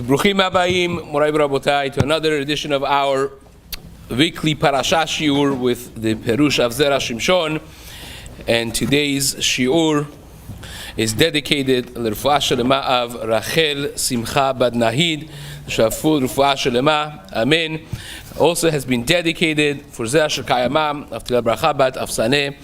Bruchim Abayim, Morai Rabotai, to another edition of our weekly Parashat Shiur with the Perush of Zera Shimshon. And today's Shiur is dedicated to the Refuah Shelema of Rachel Simcha Bad Nahid, Shaful Refuah Shelema, Amen. Also has been dedicated for Zera Shekayama of Tila Bracha Bat Afsaneh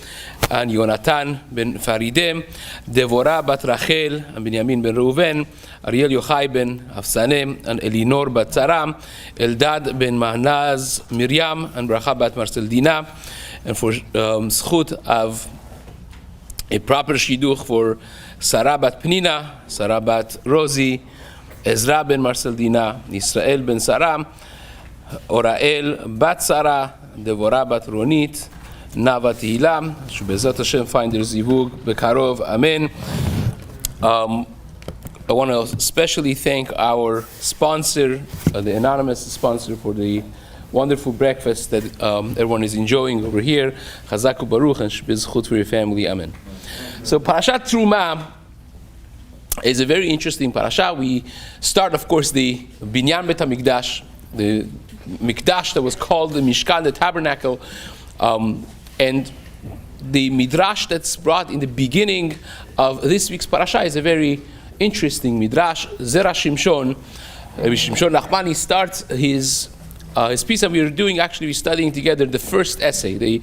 and Yonatan ben Farideh, Devorah Bat Rachel and Binyamin ben Reuven, Ariel Yochai ben Afsaneh and Elinor Bat Tzara, Eldad ben Mahnaz Miriam and Bracha Bat Marcel Dina, and for Zchut of a proper Shidduch for Sarah Bat Pnina, Sarah Bat Rosie, Ezra ben Marcel Dina, Israel ben Sarah, Orael Bat Sarah, Devorah Bat Ronit, Nava Tehila, Shebezat Hashem find their zivug bekarov, Amen. I want to especially thank our sponsor, the anonymous sponsor, for the wonderful breakfast that everyone is enjoying over here. Chazaku Baruch and Shebezchut for your family, Amen. So Parashat Terumah is a very interesting parasha. We start, of course, the Binyan Bet HaMikdash, the Mikdash that was called the Mishkan, the tabernacle, and the midrash that's brought in the beginning of this week's parasha is a very interesting midrash. Zera Shimshon, Shimshon Nachmani starts his piece, and we're studying together the first essay, the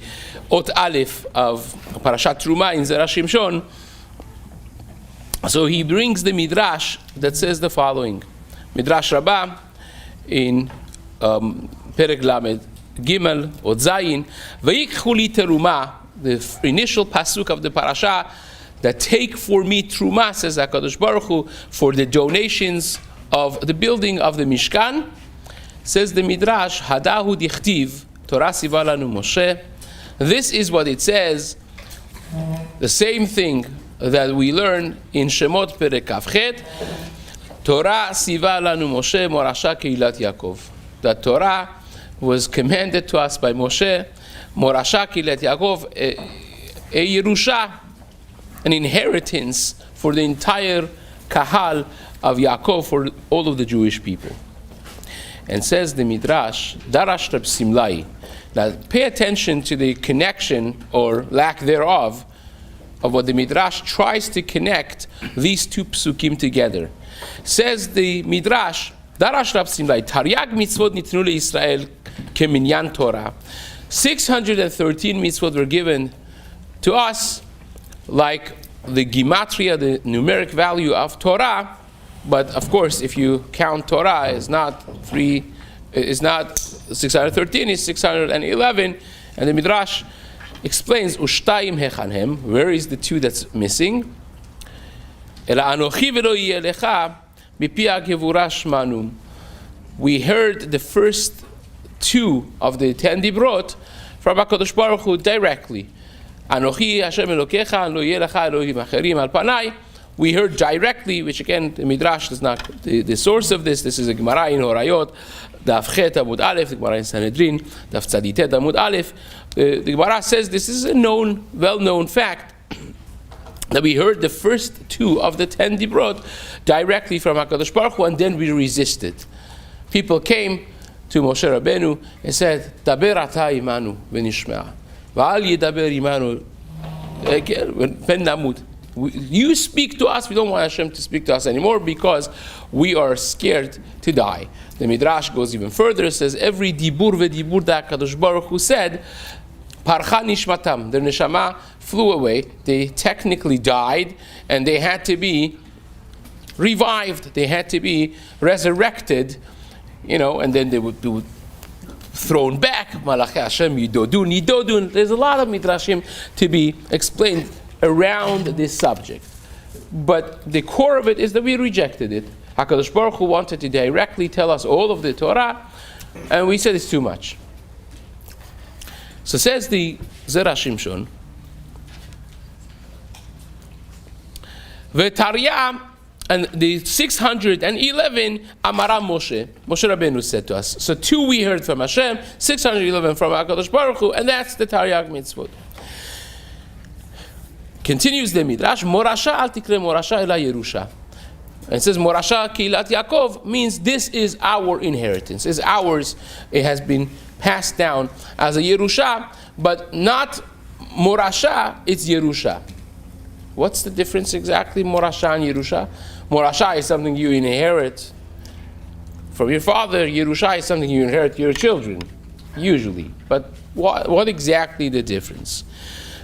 Ot Aleph of Parashat Terumah in Zera Shimshon. So he brings the midrash that says the following: Midrash Rabbah in Perek Lamed Gimel or Zayin, Vayikchu li Terumah, the initial pasuk of the parasha, that take for me Terumah, says HaKadosh Baruch Hu, for the donations of the building of the Mishkan. Says the Midrash, Hadahu dichtiv, Torah siva lanu Moshe. This is what it says, the same thing that we learn in Shemot Perek Kafchet, Torah siva lanu Moshe morasha keilat Yaakov. That Torah was commanded to us by Moshe, morasha keilat Yaakov, a Yerusha, an inheritance for the entire kahal of Yaakov, for all of the Jewish people. And says the Midrash, Darash Reb Simlai. Now pay attention to the connection or lack thereof of what the Midrash tries to connect these two psukim together. Says the Midrash, Darash Reb Simlai, Taryag mitzvot nitnu leYisrael keminyan Torah. 613 mitzvot were given to us like the gematria, the numeric value of Torah. But of course, if you count Torah, it's not 613, it's 611. And the Midrash explains, Ushtayim hechanhem, where is the two that's missing? Ela anochi v'lo yeh lecha mipi hagevura shmanu. We heard the first two of the 10 dibrot from HaKadosh Baruch Hu directly. Anochi Hashem Elokecha, lo yeh lecha Elohim acherim al panai. We heard directly, which again, the Midrash is not the source of this. This is a Gemara in Horayot, Daf Chet Amud Aleph, the Gemara in Sanhedrin, Daf Tzaditet Amud Aleph. The Gemara says this is a well-known fact, that we heard the first two of the 10 Dibrot directly from HaKadosh Baruch Hu, and then we resisted. People came to Moshe Rabbeinu and said, Daber ata imanu v'nishme'a, v'al yedaber imanu pen namut. You speak to us, we don't want Hashem to speak to us anymore because we are scared to die. The Midrash goes even further, it says, every dibur ve'dibur that HaKadosh Baruch Hu said, parcha nishmatam, their neshama flew away, they technically died, and they had to be revived, they had to be resurrected, and then they would be thrown back, Malachi Hashem, Yidodun. There's a lot of Midrashim to be explained around this subject, but the core of it is that we rejected it. HaKadosh Baruch Hu wanted to directly tell us all of the Torah, and we said it's too much. So says the Zera Shimshon, V'tarya, and the 611 Amara Moshe Rabbeinu said to us. So 2 we heard from Hashem, 611 from HaKadosh Baruch Hu, and that's the Taryag mitzvot. Continues the Midrash, Morasha al tikre Morasha ela Yerusha. And it says Morasha Keilat Yaakov means this is our inheritance. It's ours. It has been passed down as a Yerusha, but not Morasha, it's Yerusha. What's the difference exactly, Morasha and Yerusha? Morasha is something you inherit from your father. Yerusha is something you inherit your children, usually. But what exactly the difference?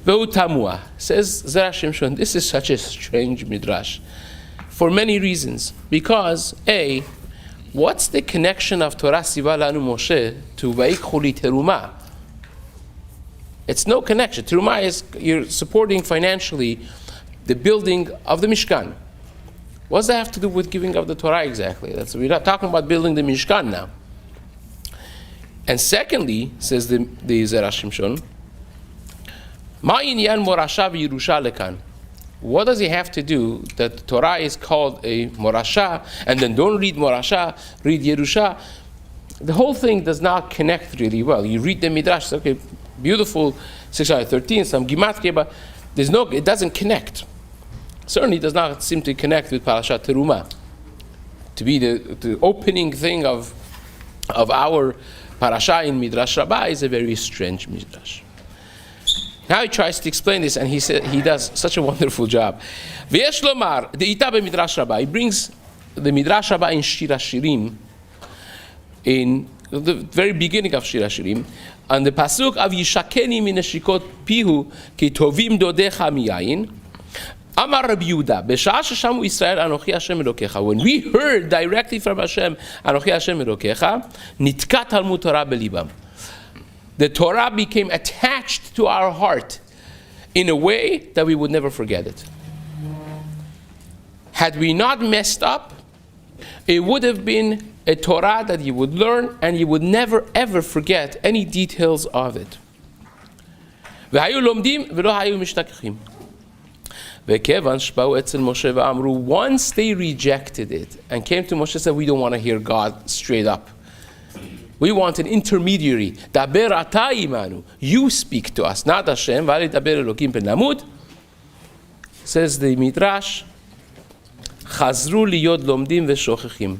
Ve'u tamua, says Zera Shimshon, this is such a strange midrash. For many reasons. Because, A, what's the connection of Torah Siva Lanu Moshe to Vayikchu li Terumah? It's no connection. Terumah is you're supporting financially the building of the Mishkan. What does that have to do with giving of the Torah exactly? We're not talking about building the Mishkan now. And secondly, says the Zera Shimshon, Ma inyan morasha v'yerusha lekan. What does he have to do that the Torah is called a morasha, and then don't read morasha, read Yerusha? The whole thing does not connect really well. You read the Midrash, okay, beautiful, 613, some Gematria, but it doesn't connect. Certainly does not seem to connect with Parashat Terumah. To be the opening thing of our Parasha in Midrash Rabbah is a very strange Midrash. Now he tries to explain this, and he does such a wonderful job. V'yesh lomar de'ita b'Midrash Rabbah. He brings the Midrash Rabbah in Shir HaShirim, in the very beginning of Shir HaShirim, and the pasuk of Yishakeni min neshikot pihu ki tovim dodecha miyayin. Amar Rabbi Yehuda, b'sha'ah sheshamu Yisrael anochi Hashem Elokecha. When we heard directly from Hashem, anochi Hashem Elokecha, nitkat Talmud Torah belibam. The Torah became attached to our heart in a way that we would never forget it. Had we not messed up, it would have been a Torah that you would learn and you would never ever forget any details of it. Once they rejected it and came to Moshe and said, we don't want to hear God straight up. We want an intermediary. Daber ata imanu. You speak to us, not Hashem. V'ali daber Elokim penamut. Says the Midrash, Chazru liyod lomdim v'shochechim.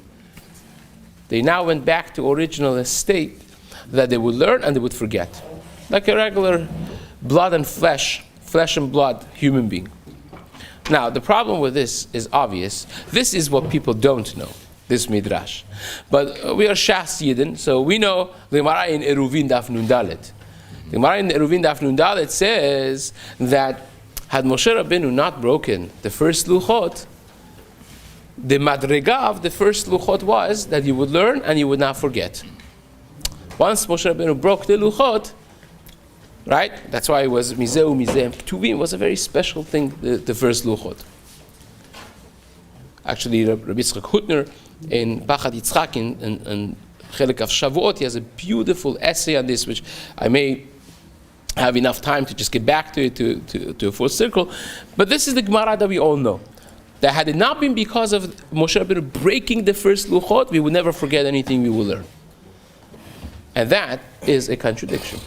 They now went back to original state that they would learn and they would forget. Like a regular blood and flesh and blood human being. Now, the problem with this is obvious. This is what people don't know. This midrash, but we are Shas Yidden, so we know the Gemara in Eruvin Daf Nun Dalet. The Gemara in Eruvin Daf Nun Dalet says that had Moshe Rabbeinu not broken the first luchot, the madrega of the first luchot was that you would learn and you would not forget. Once Moshe Rabbeinu broke the luchot, right? That's why it was Mizeu Mizem Ktuvim was a very special thing. The first luchot. Actually, Rabbi Yitzchak Hutner in Pachad Yitzchak in Chelik of Shavuot, he has a beautiful essay on this, which I may have enough time to just get back to it to a full circle. But this is the Gemara that we all know. That had it not been because of Moshe Rabbeinu breaking the first luchot, we would never forget anything we will learn. And that is a contradiction.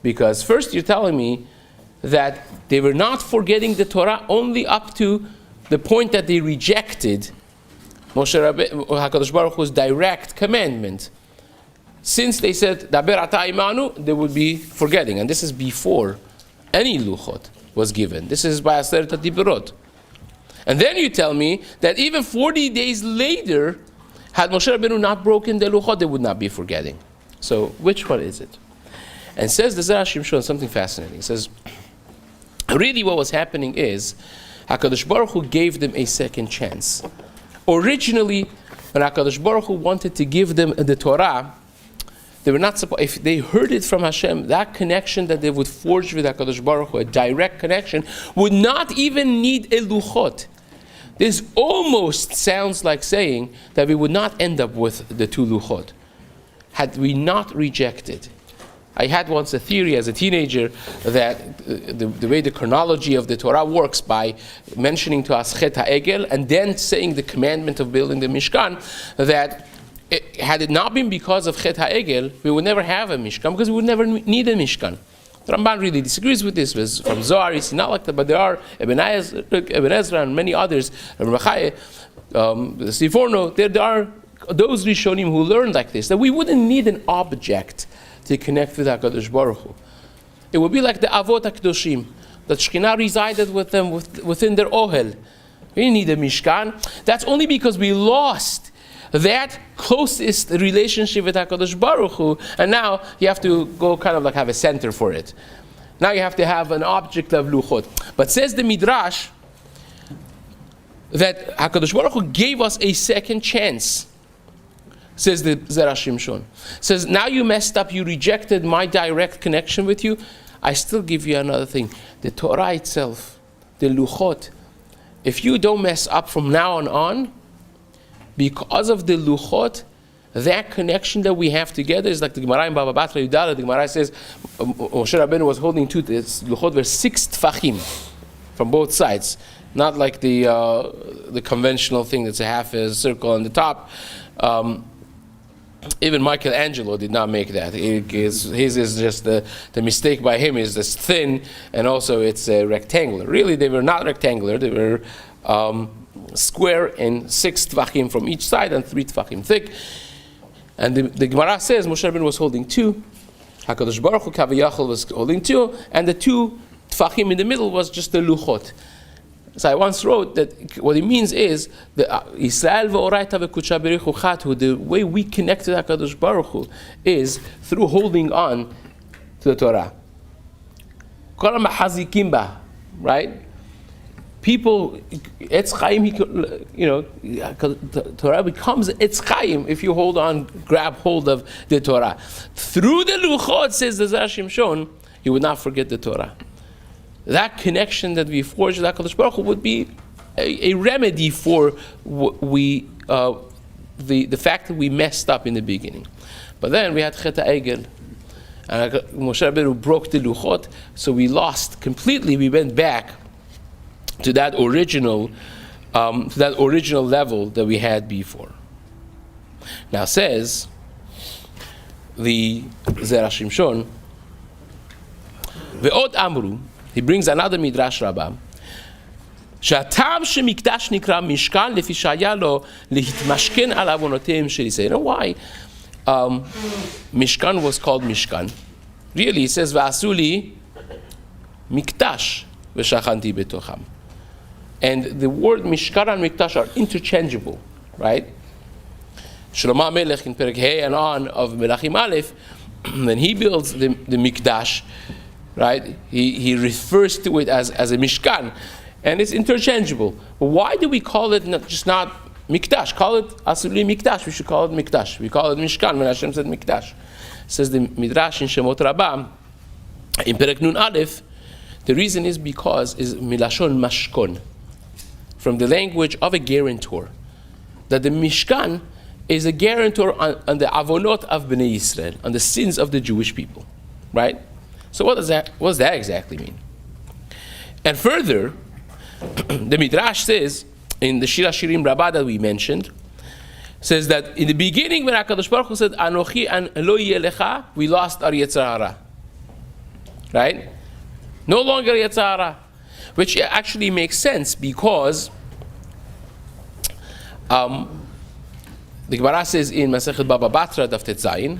Because first you're telling me that they were not forgetting the Torah only up to the point that they rejected Moshe Rabbeinu, HaKadosh Baruch Hu's direct commandment. Since they said, Daber ata imanu, they would be forgetting. And this is before any luchot was given. This is by Aseret HaDiberot. And then you tell me that even 40 days later, had Moshe Rabbeinu not broken the luchot, they would not be forgetting. So, which one is it? And says the Zera Shimshon something fascinating. It says, really what was happening is, HaKadosh Baruch Hu gave them a second chance. Originally, when HaKadosh Baruch Hu wanted to give them the Torah, they were not supposed, if they heard it from Hashem, that connection that they would forge with HaKadosh Baruch Hu, a direct connection, would not even need a luchot. This almost sounds like saying that we would not end up with the two luchot, had we not rejected. I had once a theory as a teenager that the way the chronology of the Torah works by mentioning to us Chet HaEgel and then saying the commandment of building the Mishkan, that had it not been because of Chet HaEgel, we would never have a Mishkan because we would never need a Mishkan. The Ramban really disagrees with this. From Zohar, it's not like that, but there are Ibn Ezra and many others, the Siforno, there are those Rishonim who learned like this, that we wouldn't need an object to connect with HaKadosh Baruch Hu. It would be like the Avot HaKadoshim, that Shekhinah resided with them within their Ohel. We didn't need a Mishkan. That's only because we lost that closest relationship with HaKadosh Baruch Hu, and now you have to go kind of like have a center for it. Now you have to have an object of Luchot. But says the Midrash that HaKadosh Baruch Hu gave us a second chance. Says the Zera Shimshon. Says, now you messed up, you rejected my direct connection with you, I still give you another thing. The Torah itself, the Luchot, if you don't mess up from now on, because of the Luchot, that connection that we have together is like the Gemara in Baba Batra Yudala. The Gemara says Moshe Rabbeinu was holding two. Luchot were 6 tfachim from both sides, not like the conventional thing that's a half a circle on the top. Even Michelangelo did not make that. His is just the mistake by him is this thin, and also it's rectangular. Really, they were not rectangular. They were square and 6 tvachim from each side and 3 tvachim thick. And the Gemara says Moshe Rabbeinu was holding 2, HaKadosh Baruch Hu Kaviyachol was holding 2, and the 2 tvachim in the middle was just the luchot. So I once wrote that what it means is the Israel ve'oraita ve'kudsha berichu chatu, the way we connect to HaKadosh Baruch Hu is through holding on to the Torah. Kol ha'machazikim ba, right? People, Etz Chaim, the Torah becomes Etz Chaim if you grab hold of the Torah. Through the Luchot, says the Zera Shimshon, you would not forget the Torah. That connection that we forged with HaKadosh Baruch Hu would be a remedy for the fact that we messed up in the beginning. But then we had Chet HaEgel, and Moshe Rabbeinu broke the Luchot, so we lost completely. We went back to that original level that we had before. Now says the Zera Shimshon, Ve'od Amru, he brings another Midrash Rabbah, Shatam shemikdash nikra mishkan lefi shaya lo lehitmashken al avonoteim shel Yisrael. You know why Mishkan was called Mishkan? Really, he says Va'asuli mikdash v'shachanti betocham. And the word Mishkan and Mikdash are interchangeable, right? Shlomo Melech in Perek Hey and on of Melachim Aleph, when he builds the Mikdash, right? He refers to it as a Mishkan, and it's interchangeable. But why do we call it not Mikdash? Call it Asuli Mikdash. We should call it Mikdash. We call it Mishkan when Hashem said Mikdash. Says the Midrash in Shemot Rabbah in Perek Nun Aleph. The reason is because is Milashon Mashkon, from the language of a guarantor, that the Mishkan is a guarantor on the avonot of Bnei Yisrael, on the sins of the Jewish people, right? So what does that exactly mean? And further, the Midrash says in the Shir Hashirim Rabbah that we mentioned, says that in the beginning when HaKadosh Baruch Hu said Anochi and Lo Yeh Lecha, we lost our Yetzer Hara, right? No longer Yetzer Hara. Which actually makes sense because the Gemara says in Masechet Baba Batra Daf Tet Zayin,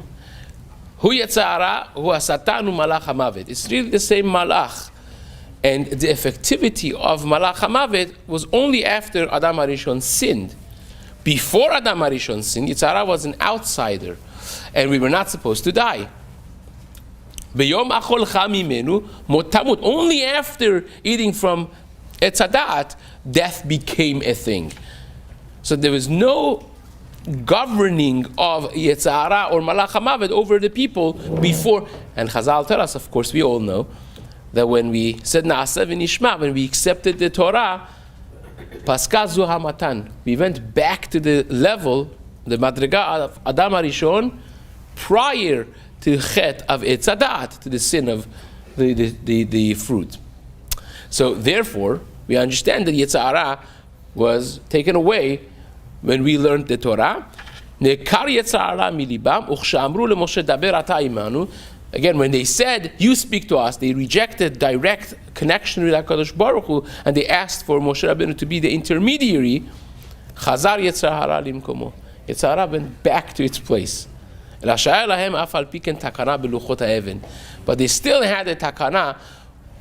Hu Yetzer Hara hu Hasatan hu Malach HaMavet. It's really the same Malach, and the effectivity of Malach HaMavet was only after Adam HaRishon sinned. Before Adam HaRishon sinned, Yetzer Hara was an outsider, and we were not supposed to die. B'yom achol chamimenu mot tamut. Only after eating from Etz Hadat, death became a thing. So there was no governing of Yetzer Hara or Malach HaMavet over the people before. And Chazal tell us, of course, we all know that when we said Na'aseh v'nishma, when we accepted the Torah, Paskal zu hamatan, we went back to the level, the Madriga of Adam HaRishon, prior to chet of Etz Hadat, to the sin of the fruit. So therefore, we understand that Yetzer Hara was taken away when we learned the Torah. Nekar Yetzer Hara milibam, uchshamru leMoshe daber ata imanu. Again, when they said, you speak to us, they rejected direct connection with HaKadosh Baruch Hu, and they asked for Moshe Rabbeinu to be the intermediary. Chazar Yetzer Hara limkomo. Yetzer Hara went back to its place. But they still had a takana,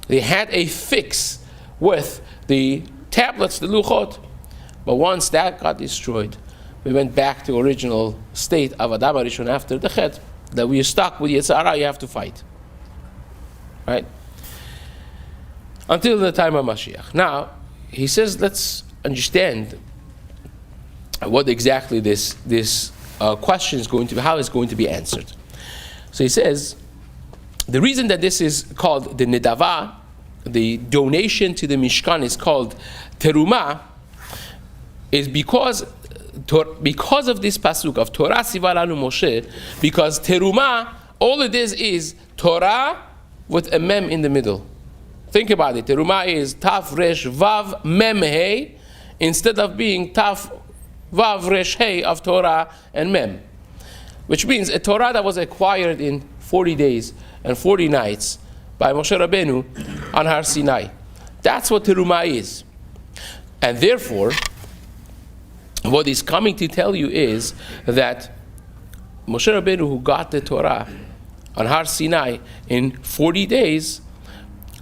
they had a fix with the tablets, the luchot. But once that got destroyed, we went back to original state of Adam HaRishon after the Chet, that we are stuck with Yetzer Hara, you have to fight. Right? Until the time of Mashiach. Now, he says, let's understand what exactly this question is going to be, how it's going to be answered. So he says, the reason that this is called the Nedava, the donation to the Mishkan is called Terumah, is because of this pasuk of Torah Siva Lanu Moshe, because Terumah, all it is Torah with a mem in the middle. Think about it. Terumah is Taf Resh Vav Mem Hey, instead of being Taf Vav Resh Hey of Torah and Mem, which means a Torah that was acquired in 40 days and 40 nights by Moshe Rabbeinu on Har Sinai. That's what Terumah is. And therefore, what he's coming to tell you is that Moshe Rabbeinu, who got the Torah on Har Sinai in 40 days,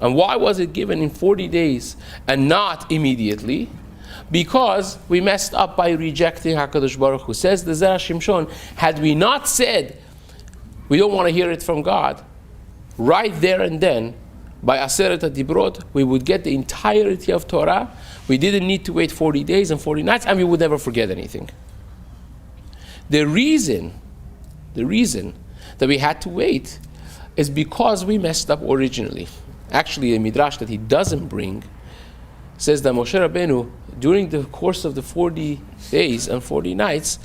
and why was it given in 40 days and not immediately? Because we messed up by rejecting HaKadosh Baruch Hu. Says the Zera Shimshon, had we not said we don't want to hear it from God, right there and then, by Aseret HaDibrot, we would get the entirety of Torah. We didn't need to wait 40 days and 40 nights, and we would never forget anything. The reason that we had to wait is because we messed up originally. Actually, a midrash that he doesn't bring says that Moshe Rabbeinu, during the course of the 40 days and 40 nights,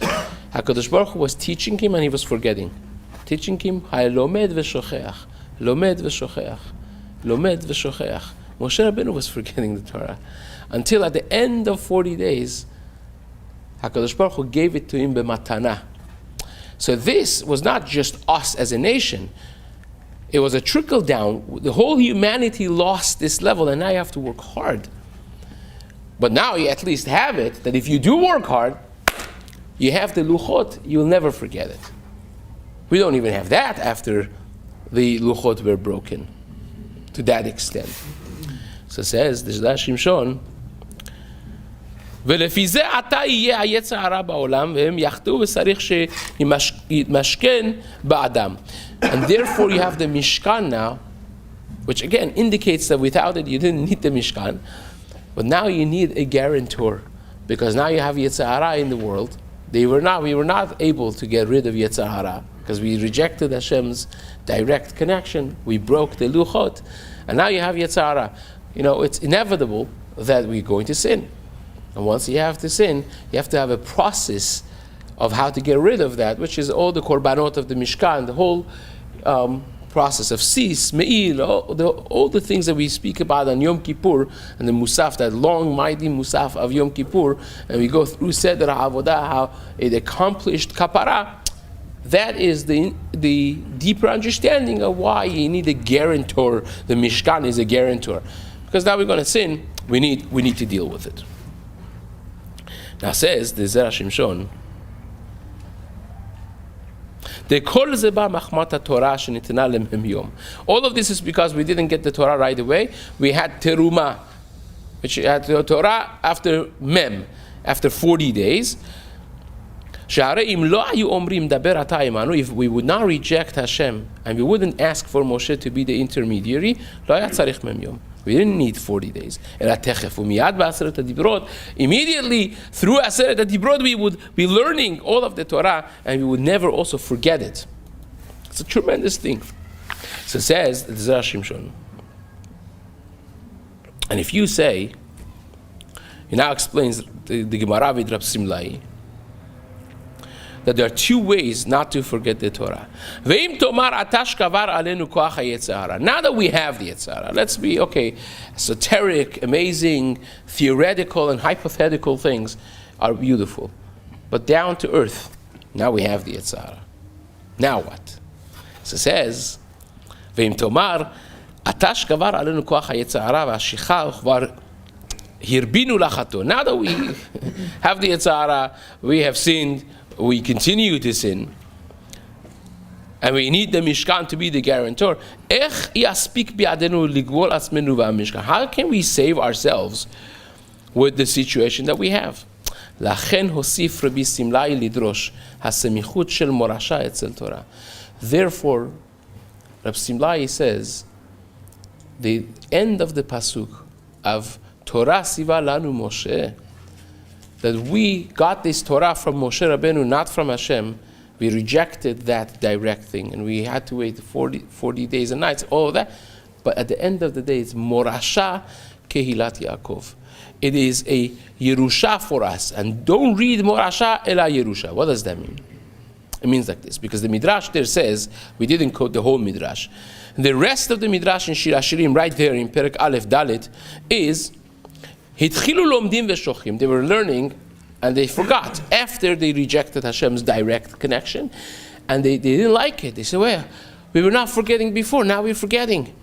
HaKadosh Baruch Hu was teaching him and he was forgetting. Teaching him, lomed v'shocheach, lomed v'shocheach, lomed v'shocheach. Moshe Rabbeinu was forgetting the Torah. Until at the end of 40 days, HaKadosh Baruch Hu gave it to him b'matana. So this was not just us as a nation. It was a trickle down. The whole humanity lost this level, and now you have to work hard. But now you at least have it, that if you do work hard, you have the luchot, you'll never forget it. We don't even have that after the luchot were broken, to that extent. So says the Shimshon, ולפי זה עתה יהיה היצר הרע בעולם והם יחטאו וצריך שיתמשכן באדם. And therefore you have the Mishkan now, which again indicates that without it you didn't need the Mishkan, but now you need a guarantor, because now you have Yetzer Hara in the world. We were not able to get rid of Yetzer Hara because we rejected Hashem's direct connection. We broke the luchot, and now you have Yetzer Hara. You know, it's inevitable that we're going to sin. And once you have to sin, you have to have a process of how to get rid of that, which is all the korbanot of the Mishkan, the whole process of sis, me'il, all the things that we speak about on Yom Kippur, and the Musaf, that long, mighty Musaf of Yom Kippur, and we go through Seder HaAvodah, how it accomplished kapara. That is the deeper understanding of why you need a guarantor. The Mishkan is a guarantor. Because now we're going to sin, we need to deal with it. Now says the Zera Shimshon, all of this is because we didn't get the Torah right away. We had Terumah, which had the Torah after Mem, after 40 days. If we would not reject Hashem and we wouldn't ask for Moshe to be the intermediary, we didn't need 40 days. Immediately through Aseret HaDibrot we would be learning all of the Torah and we would never also forget it. It's a tremendous thing. So it says the Zera Shimshon. And if you say, he now explains the Gemara with Rab Simlai, that there are two ways not to forget the Torah. Now that we have the Yetzer Hara, let's be, esoteric, amazing, theoretical and hypothetical things are beautiful. But down to earth, now we have the Yetzer Hara. Now what? So it says, ואם תאמר, אתה שגבר עלינו כוח היצר הרע והשכחה וכבר הרבינו לחטוא. Now that we have the יצר הרע, we have sinned, we continue to sin, and we need the Mishkan to be the guarantor. איך יספיק בידינו לגבול עצמנו והמשכן? How can we save ourselves with the situation that we have? לכן הוסיף רבי סמלאי לדרוש הסמיכות של מורשה אצל תורה. Therefore, Rabbi Simlai says, the end of the pasuk of Torah siva lanu Moshe, that we got this Torah from Moshe Rabbeinu, not from Hashem. We rejected that direct thing, and we had to wait 40 days and nights, all of that. But at the end of the day, it's Morasha Kehilat Yaakov. It is a Yerusha for us. And don't read Morasha Ela Yerusha. What does that mean? It means like this, because the Midrash there says, we didn't quote the whole Midrash. The rest of the Midrash in Shir Hashirim, right there in Perek Aleph Dalet, is Hitchilu lomdim veshochim. They were learning and they forgot after they rejected Hashem's direct connection, and they didn't like it. They said, well, we were not forgetting before, now we're forgetting.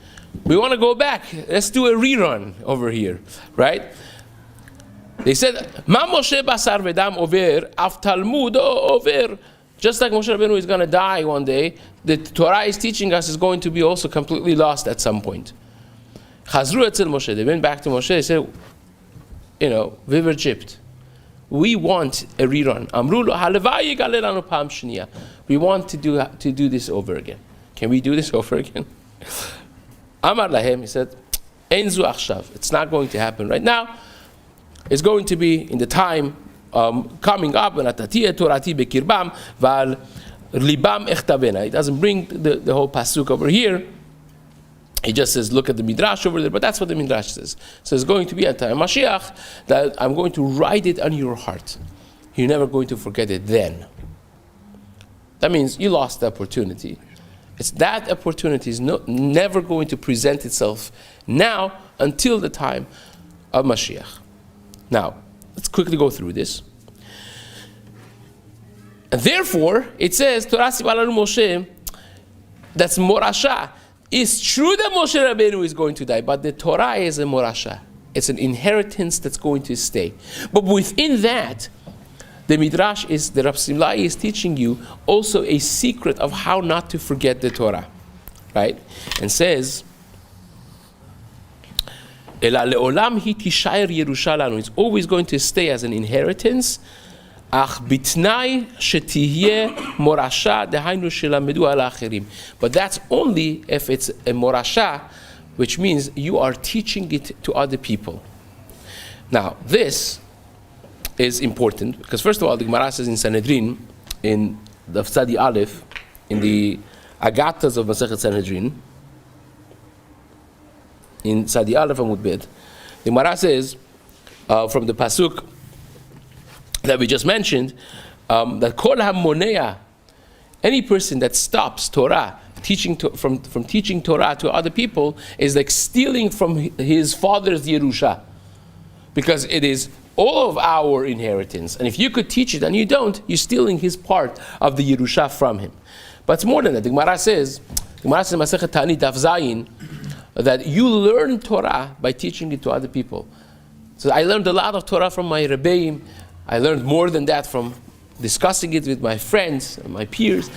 We want to go back. Let's do a rerun over here, right? They said, Ma Moshe basar vedam over, af Talmud over. Just like Moshe Rabbeinu is going to die one day, the Torah is teaching us is going to be also completely lost at some point. Chazru etzel Moshe. They went back to Moshe. They said, we were gypped. We want a rerun. Amru lo halevai yigaleh lanu pam shniya. We want to do this over again. Can we do this over again? Amar lahem. He said, Ein zu achshav. It's not going to happen right now. It's going to be in the time coming up. He doesn't bring the whole pasuk over here. He just says, look at the Midrash over there, but that's what the Midrash says. So it's going to be at time Mashiach that I'm going to write it on your heart. You're never going to forget it then. That means you lost the opportunity. It's that opportunity is never going to present itself now until the time of Mashiach. Now, let's quickly go through this. And therefore, it says, Torah sivalanu Moshe, that's Morasha. It's true that Moshe Rabbeinu is going to die, but the Torah is a Morasha. It's an inheritance that's going to stay. But within that, the Midrash is, the Rav Simlai is teaching you also a secret of how not to forget the Torah. Right? And says, it's always going to stay as an inheritance. But that's only if it's a morasha, which means you are teaching it to other people. Now, this is important because, first of all, the Gemara says in Sanhedrin, in the Tzadi Aleph, in the Agatas of Masechet Sanhedrin, in Tzadi Aleph Amud Bet, the Gemara says from the pasuk that we just mentioned, that kol hamonea, any person that stops Torah, from teaching Torah to other people, is like stealing from his father's Yerusha, because it is all of our inheritance. And if you could teach it and you don't, you're stealing his part of the Yerusha from him. But it's more than that. The Gemara says Masechet Ta'anit Daf Zayin, that you learn Torah by teaching it to other people. So I learned a lot of Torah from my Rebbeim. I learned more than that from discussing it with my friends and my peers.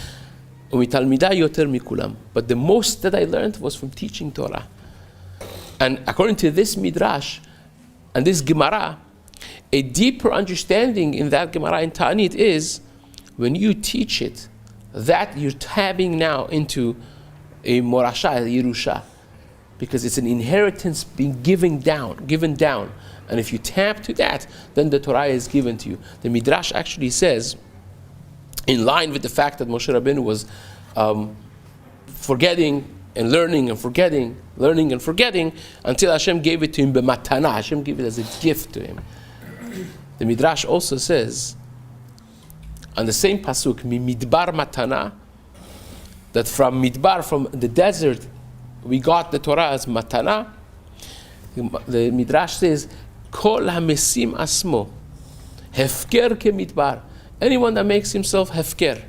But the most that I learned was from teaching Torah. And according to this Midrash and this Gemara, a deeper understanding in that Gemara in Ta'anit is when you teach it, that you're tapping now into a Morasha, a Yerusha, because it's an inheritance being given down. And if you tap to that, then the Torah is given to you. The Midrash actually says, in line with the fact that Moshe Rabbeinu was forgetting and learning and forgetting, until Hashem gave it to him b'matana. Hashem gave it as a gift to him. The Midrash also says, on the same pasuk, mi midbar matana, that from midbar, from the desert, we got the Torah as matana. The Midrash says, Kol hamesim asmo, hefker ke midbar. Anyone that makes himself hefker,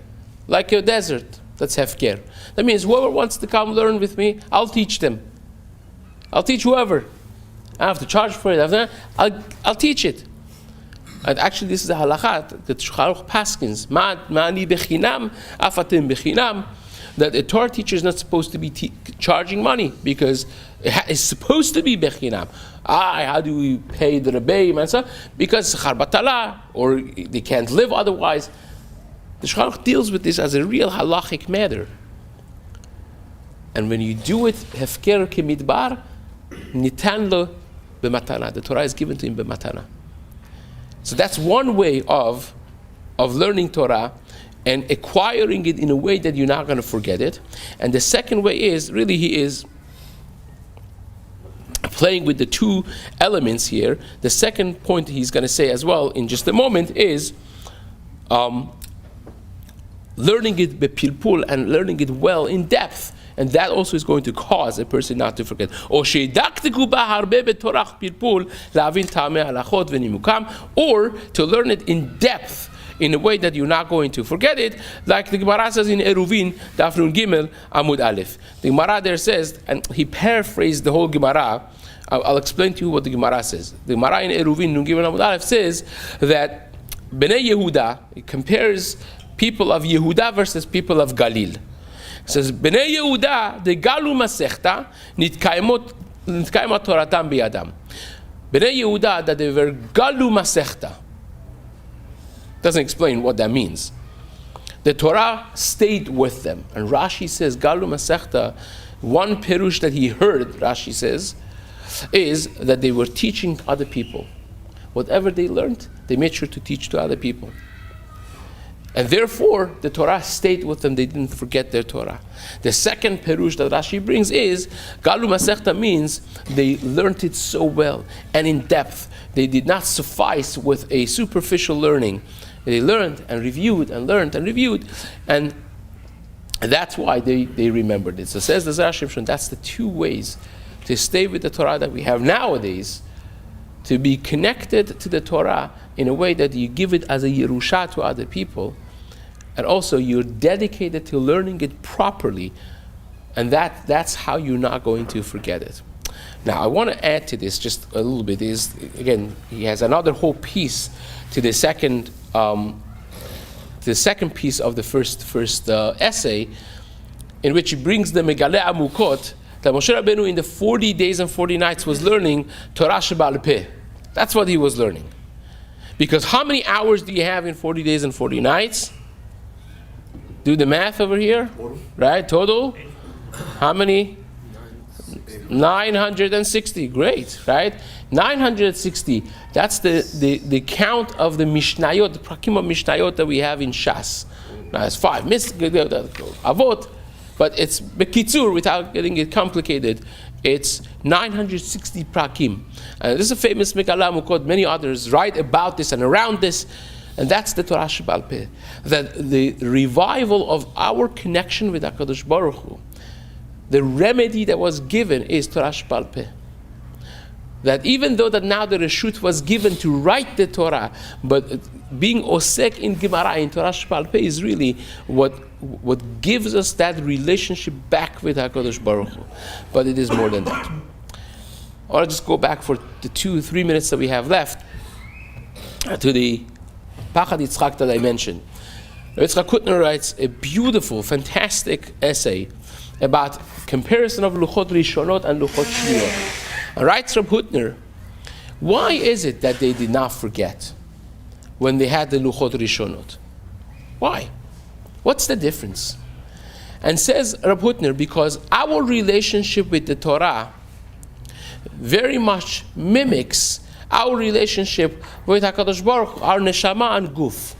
like a desert, That's hefker. That means whoever wants to come learn with me, I'll teach them. I'll teach whoever. I have to charge for it. I'll teach it. And actually, this is a halakha that Shulchan Aruch paskins. Ma'ani bechinam, afatim bechinam. That a Torah teacher is not supposed to be charging money because it's supposed to be bechinam. How do we pay the rebbeim and so? Because charbatala, or they can't live otherwise. The Shulchan Aruch deals with this as a real halachic matter. And when you do it, hefker kemidbar, nitan lo b'matana. The Torah is given to him b'matana. So that's one way of learning Torah and acquiring it in a way that you're not going to forget it. And the second way is, really he is playing with the two elements here. The second point he's going to say as well in just a moment is learning it bepilpul and learning it well in depth. And that also is going to cause a person not to forget. Or to learn it in depth in a way that you're not going to forget it, like the Gemara says in Eruvin, Daf Nun Gimel, Amud Aleph. The Gemara there says, and he paraphrased the whole Gemara. I'll explain to you what the Gemara says. The Gemara in Eruvin, Nun Gimel, Amud Aleph says that Bnei Yehuda, it compares people of Yehuda versus people of Galil. It says, Bnei Yehuda, the Galu Masechta, Nitkaimat Toratam Biyadam. Bnei Yehuda, that they were Galu Masechta. Doesn't explain what that means. The Torah stayed with them. And Rashi says, Galu Masechta, one perush that he heard, Rashi says, is that they were teaching other people. Whatever they learned, they made sure to teach to other people. And therefore, the Torah stayed with them. They didn't forget their Torah. The second perush that Rashi brings is, Galu Masechta means they learned it so well and in depth. They did not suffice with a superficial learning. They learned and reviewed and learned and reviewed. And that's why they remembered it. So says the Zera Shimshon, that's the two ways to stay with the Torah that we have nowadays, to be connected to the Torah in a way that you give it as a Yerusha to other people, and also you're dedicated to learning it properly, and that's how you're not going to forget it. Now I want to add to this just a little bit, is again, he has another whole piece to the second piece of the first essay, in which he brings the Megale Amukot, that Moshe Rabbeinu in the 40 days and 40 nights was learning Torah Sheba'al Peh. That's what he was learning. Because how many hours do you have in 40 days and 40 nights? Do the math over here. Right? Total? How many? 960. Great. Right? 960. That's the count of the Mishnayot, the Prakim of Mishnayot that we have in Shas. Now it's 5. Avot. But it's Bekitzur, without getting it complicated. It's 960 prakim. This is a famous Megala Mukot. Many others write about this and around this. And that's the Torah Sheba'al Peh. That the revival of our connection with HaKadosh Baruch Hu, the remedy that was given is Torah Sheba'al Peh. That even though that now the Reshut was given to write the Torah, but being osek in Gemara, in Torah Sheba'al Peh, is really what gives us that relationship back with HaKadosh Baruch Hu. But it is more than that. I'll just go back for the 2-3 minutes that we have left to the Pachad Yitzchak that I mentioned. Yitzchak Kutner writes a beautiful, fantastic essay about comparison of Luchot Rishonot and Luchot Shniyot. Writes Rab Hutner, why is it that they did not forget when they had the Luchot Rishonot? Why? What's the difference? And says Rab Hutner, because our relationship with the Torah very much mimics our relationship with HaKadosh Baruch Hu, our neshama and guf.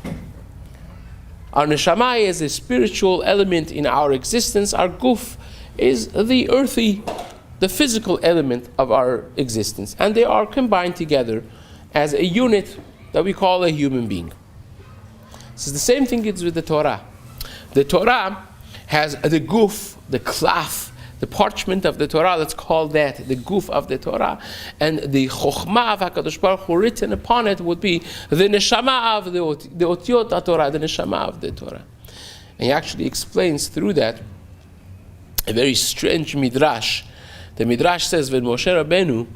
Our neshama is a spiritual element in our existence. Our guf is the earthy, the physical element of our existence. And they are combined together as a unit that we call a human being. So the same thing is with the Torah. The Torah has the guf, the klaf, the parchment of the Torah, let's call that the guf of the Torah, and the chokhmah of HaKadosh Baruch Hu written upon it would be the neshama of the otiot Torah, the neshama of the Torah. And he actually explains through that a very strange midrash. The midrash says when Moshe Rabbeinu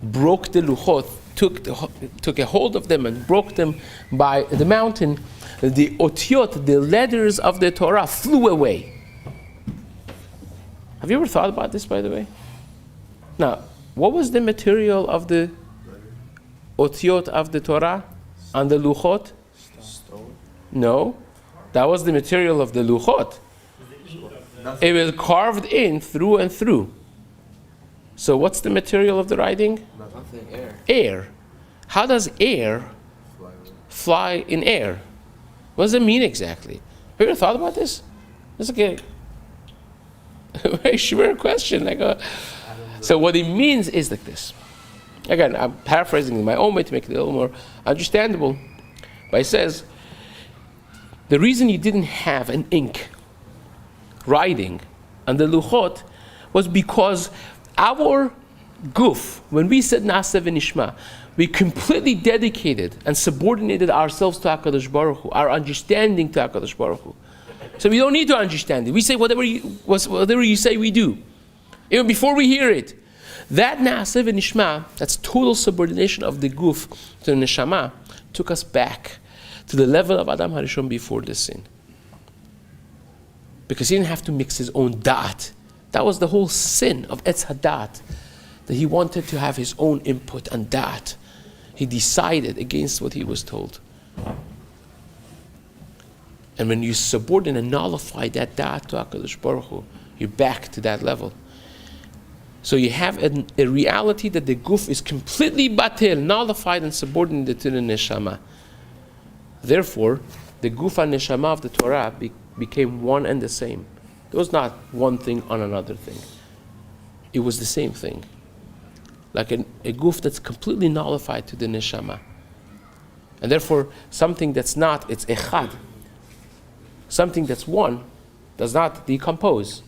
broke the luchot, took a hold of them and broke them by the mountain, the otiot, the letters of the Torah, flew away. Have you ever thought about this, by the way? Now, what was the material of the otiot of the Torah on the luchot? Stone. No, that was the material of the luchot. It was carved in through and through. So what's the material of the writing? Nothing. Air. Air. How does air fly in air? What does it mean exactly? Have you ever thought about this? It's like a very sure question. So what it means is like this. Again, I'm paraphrasing in my own way to make it a little more understandable. But it says, the reason you didn't have an ink writing on the luchot was because our guf, when we said Na'aseh v'nishma, we completely dedicated and subordinated ourselves to HaKadosh Baruch Hu, our understanding to HaKadosh Baruch Hu. So we don't need to understand it. We say whatever you say, we do. Even before we hear it. That Na'aseh v'nishma, that's total subordination of the guf to the neshama, took us back to the level of Adam HaRishon before the sin. Because he didn't have to mix his own da'at. That was the whole sin of Etz HaDa'at, that he wanted to have his own input and da'at. He decided against what he was told. And when you subordinate and nullify that da'at to HaKadosh Baruch Hu, you're back to that level. So you have a reality that the guf is completely batil, nullified and subordinated to the neshama. Therefore, the guf and neshama of the Torah became one and the same. It was not one thing on another thing. It was the same thing. Like a guf that's completely nullified to the neshama. And therefore, something that's not, it's echad. Something that's one does not decompose.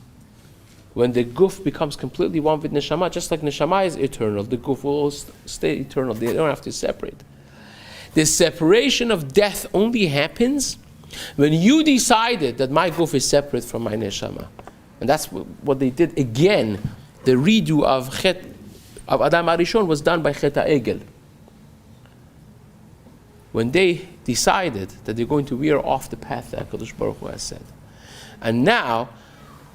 When the guf becomes completely one with neshama, just like neshama is eternal, the guf will stay eternal. They don't have to separate. The separation of death only happens when you decided that my guf is separate from my neshama. And that's what they did again. The redo of Adam HaRishon was done by Chet HaEgel. When they decided that they're going to veer off the path that HaKadosh Baruch Hu has said. And now,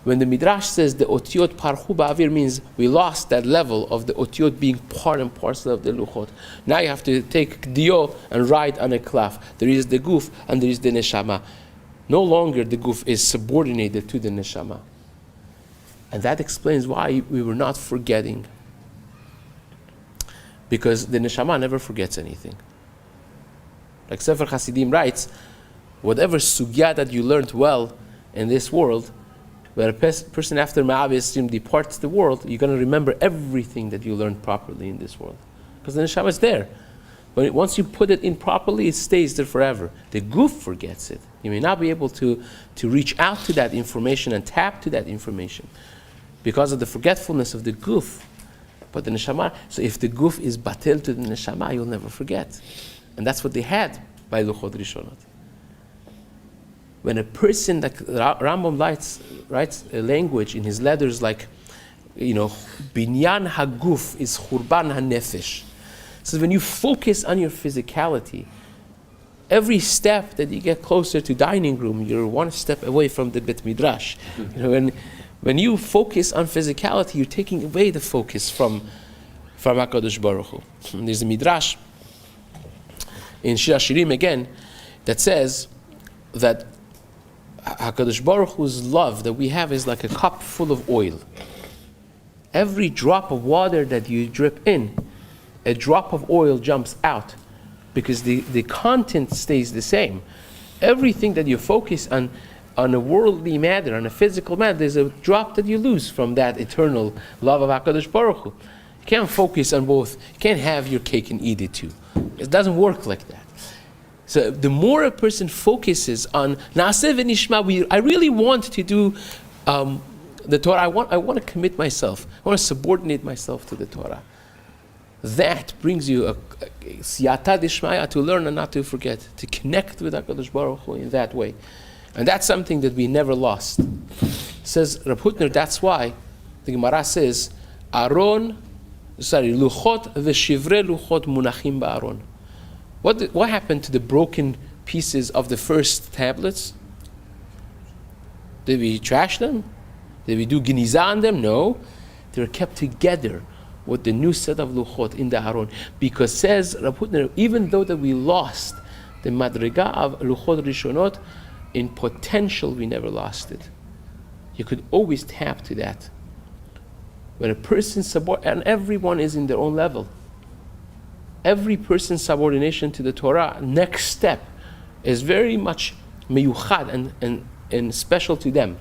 when the Midrash says the otiot parchu ba'avir, means we lost that level of the otiot being part and parcel of the luchot. Now you have to take dio and write on a klaf. There is the guf and there is the neshama. No longer the guf is subordinated to the neshama. And that explains why we were not forgetting. Because the neshama never forgets anything. Like Sefer Hasidim writes, whatever sugya that you learned well in this world, when a person after Ma'avis departs the world, you're going to remember everything that you learned properly in this world. Because the neshama is there. Once you put it in properly, it stays there forever. The guf forgets it. You may not be able to reach out to that information and tap to that information because of the forgetfulness of the guf. But the neshama, so if the guf is batil to the neshama, you'll never forget. And that's what they had by Luchot Rishonot. When a person, like Rambam writes a language in his letters like, binyan haguf is churban hanefesh. So when you focus on your physicality, every step that you get closer to dining room, you're one step away from the Bet Midrash. When you focus on physicality, you're taking away the focus from HaKadosh Baruch Hu. And there's a Midrash in Shir HaShirim again that says that HaKadosh Baruch Hu's love that we have is like a cup full of oil. Every drop of water that you drip in, a drop of oil jumps out because the content stays the same. Everything that you focus on a worldly matter, on a physical matter, there's a drop that you lose from that eternal love of HaKadosh Baruch Hu. You can't focus on both. You can't have your cake and eat it too. It doesn't work like that. So the more a person focuses on Na'aseh v'nishma, I really want to do the Torah. I want to commit myself. I want to subordinate myself to the Torah. That brings you a siyata d'ishmaya, to learn and not to forget, to connect with HaKadosh Baruch Hu in that way. And that's something that we never lost. Says Rab Hutner, that's why the Gemara says, luchot v'shivre luchot munachim ba'aron. What happened to the broken pieces of the first tablets? Did we trash them? Did we do geniza on them? No. They were kept together with the new set of luchot in the Aron. Because says Rab Hutner, even though that we lost the madriga of luchot rishonot, in potential we never lost it. You could always tap to that. When a person's and everyone is in their own level. Every person's subordination to the Torah, next step, is very much meyuchad and special to them.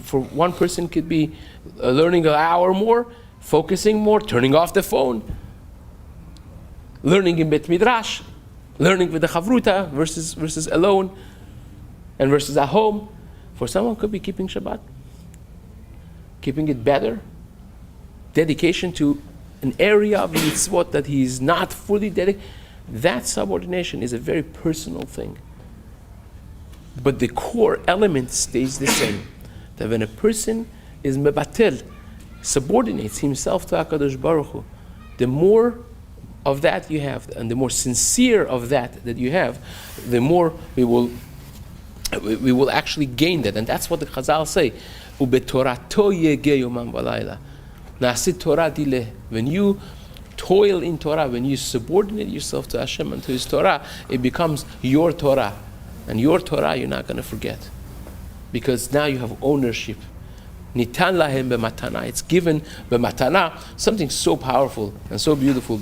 For one person could be learning an hour more, focusing more, turning off the phone, learning in Bet Midrash, learning with the Chavruta versus alone, and versus at home. For someone could be keeping Shabbat, keeping it better, dedication to an area of mitzvot that he is not fully dedicated. That subordination is a very personal thing. But the core element stays the same. That when a person is mebatel, subordinates himself to HaKadosh Baruch Hu, the more of that you have, and the more sincere of that you have, the more we will actually gain that. And that's what the Chazal say. Ubetorato yegeh yomam v'layla. Na'asit Torah dileh. When you toil in Torah, when you subordinate yourself to Hashem and to His Torah, it becomes your Torah. And your Torah you're not going to forget. Because now you have ownership. Nitan lahem b'matana. It's given b'matana, something so powerful and so beautiful.